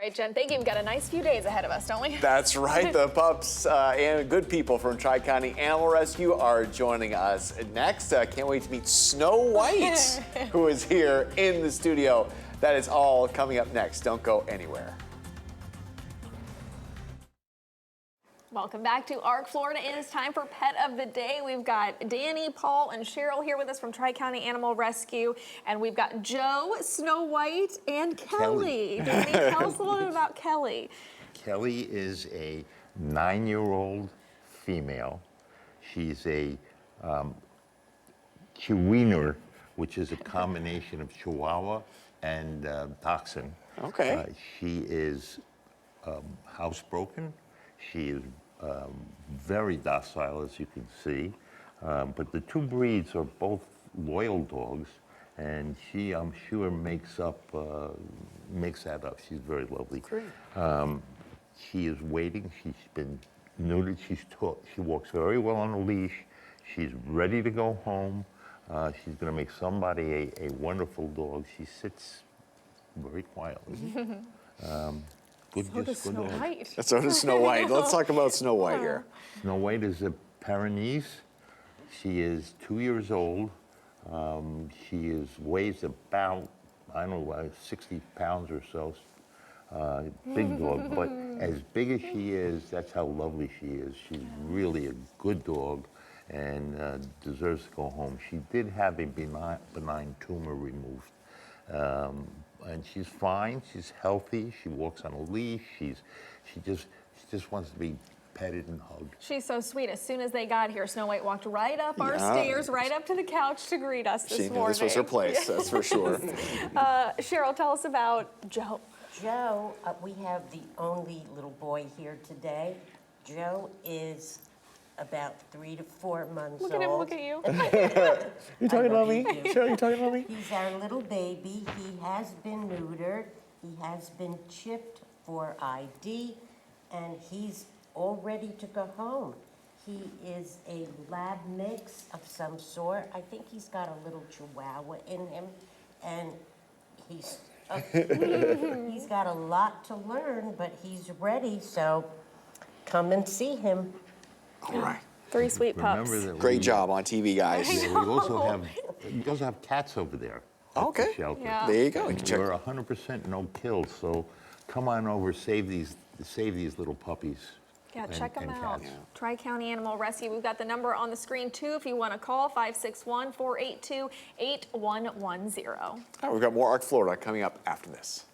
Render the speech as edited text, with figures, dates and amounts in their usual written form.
right, Jen, thank you. We've got a nice few days ahead of us, don't we? That's right. The pups and good people from Tri-County Animal Rescue are joining us next. Can't wait to meet Snow White, who is here in the studio. That is all coming up next. Don't go anywhere. Welcome back to ARC Florida. It is time for Pet of the Day. We've got Danny, Paul, and Cheryl here with us from Tri-County Animal Rescue. And we've got Joe, Snow White, and Kelly. Danny, tell us a little bit about Kelly. Kelly is a 9-year-old female. She's a chiweenie, which is a combination of Chihuahua and Dachshund. Okay. She is housebroken. She is very docile, as you can see. But the two breeds are both loyal dogs, and she, I'm sure, makes that up. She's very lovely. Great. She is waiting. She's been neutered. She walks very well on a leash. She's ready to go home. She's going to make somebody a wonderful dog. She sits very quietly. So does Snow White. So does Snow White. Let's talk about Snow White here. Snow White is a Pyrenees. She is 2 years old. She weighs about, I don't know, 60 pounds or so. Big dog, but as big as she is, that's how lovely she is. She's really a good dog and deserves to go home. She did have a benign tumor removed. And she's fine, she's healthy, she walks on a leash, she just wants to be petted and hugged. She's so sweet. As soon as they got here, Snow White walked right up our stairs, right up to the couch to greet us this morning. She knew this was her place, that's for sure. Cheryl, tell us about Joe. Joe, we have the only little boy here today. Joe is about 3 to 4 months old. Look at him, look at you. You talking about me? Cheryl, you talking about me? He's our little baby. He has been neutered. He has been chipped for ID, and he's all ready to go home. He is a lab mix of some sort. I think he's got a little Chihuahua in him, and he's got a lot to learn, but he's ready, so come and see him. All right. 3 sweet pups. Great job on TV, guys. Yeah, we also have cats over there. Okay. At the shelter. Yeah. There you go. You And can check. we're 100% no kills, so come on over, save these little puppies. Yeah, check them and out. cats. Tri-County Animal Rescue. We've got the number on the screen, too, if you want to call, 561-482-8110. All right, we've got more ARC Florida coming up after this.